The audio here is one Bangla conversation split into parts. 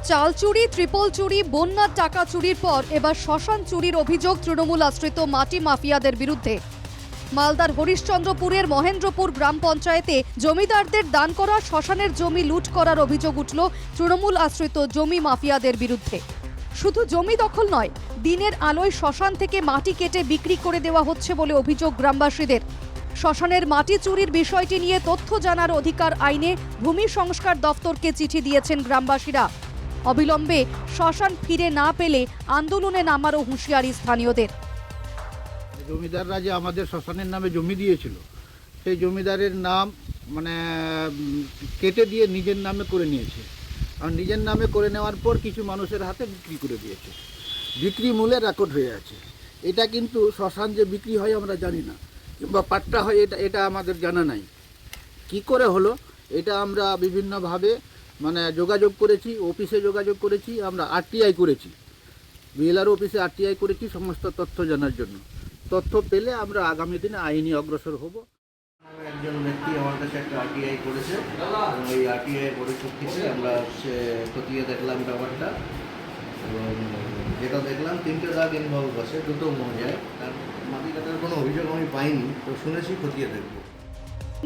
চাল চুরি, ট্রিপল চুরি, বন্যার টাকা চুরির পর এবার শ্মশান চুরির অভিযোগ তৃণমূল আশ্রিত মাটি মাফিয়াদের বিরুদ্ধে। মালদার হরিশ্চন্দ্রপুরের মহেন্দ্রপুর গ্রাম পঞ্চায়েতে জমিদারদের দান করা শ্মশানের জমি লুট করার অভিযোগ উঠল তৃণমূল আশ্রিত জমি মাফিয়াদের বিরুদ্ধে। শুধু জমি দখল নয়, দিনের আলোয় শ্মশান থেকে মাটি কেটে বিক্রি করে দেওয়া হচ্ছে বলে অভিযোগ গ্রামবাসীদের। শ্মশানের মাটি চুরির বিষয়টি নিয়ে তথ্য জানার অধিকার আইনে ভূমি সংস্কার দফতরকে চিঠি দিয়েছেন গ্রামবাসীরা। অবিলম্বে শ্মশান ফিরে না পেলে আন্দোলনে নামারও হুঁশিয়ারি স্থানীয়দের। জমিদাররা যে আমাদের শ্মশানের নামে জমি দিয়েছিল, সেই জমিদারের নাম কেটে দিয়ে নিজের নামে করে নিয়েছে। আর নিজের নামে করে নেওয়ার পর কিছু মানুষের হাতে বিক্রি করে দিয়েছে। বিক্রি মূল্যে রেকর্ড হয়ে আছে। এটা কিন্তু শ্মশান যে বিক্রি হয় আমরা জানি না, কিংবা পাট্টা হয় এটা আমাদের জানা নাই। কি করে হলো এটা আমরা বিভিন্নভাবে যোগাযোগ করেছি, অফিসে যোগাযোগ করেছি, আমরা আরটিআই করেছি, বিএলআর অফিসে আরটিআই করেছি সমস্ত তথ্য জানার জন্য। তথ্য পেলে আমরা আগামী দিনে আইনি অগ্রসর হব। একজন ব্যক্তি আমার কাছে একটা আরটিআই করেছে, ওই আরটিআই পরিপ্রেক্ষিতে আমরা খতিয়ে দেখলাম ব্যাপারটা, এবং যেটা দেখলাম 3টে দাগ ইনভলভ আছে, দুটো মৌজায়। তার মাটি কাটার কোনো অভিযোগ আমি পাইনি, তো শুনেছি, খতিয়ে দেখব।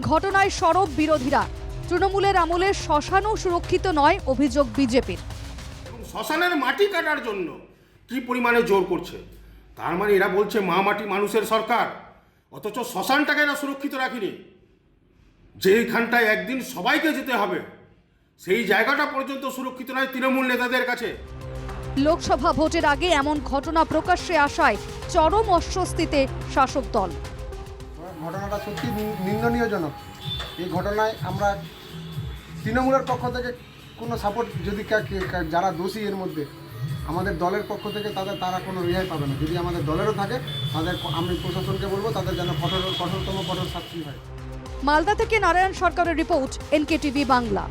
ঘটনায় সরব বিরোধীরা। তৃণমূলের আমলে শ্মশানও সুরক্ষিত নয় অভিযোগ বিজেপির। এবং শ্মশানের মাটি কাটার জন্য কি পরিমাণে জোর করছে, তার মানে এরা বলছে মা মাটি মানুষের সরকার, অথচ শ্মশানটাকে এরা সুরক্ষিত রাখিনি। যেইখানটায় একদিন সবাইকে যেতে হবে, সেই জায়গাটা পর্যন্ত সুরক্ষিত নয় তৃণমূল নেতাদের কাছে। লোকসভা ভোটের আগে এমন ঘটনা প্রকাশ্যে আসায় চরম অস্বস্তিতে শাসক দল। ঘটনাটা সত্যি নিন্দনীয়জনক। এই ঘটনায় আমরা তৃণমূলের পক্ষ থেকে কোনো সাপোর্ট, যদি যারা দোষী এর মধ্যে আমাদের দলের পক্ষ থেকে তারা কোনো রেহাই পাবে না। যদি আমাদের দলেরও থাকে তাদের আমি প্রশাসনকে বলবো তাদের যেন কঠোরতম কঠোর শাস্তি হয়। মালদা থেকে নারায়ণ সরকারের রিপোর্ট, এনকেটিভি বাংলা।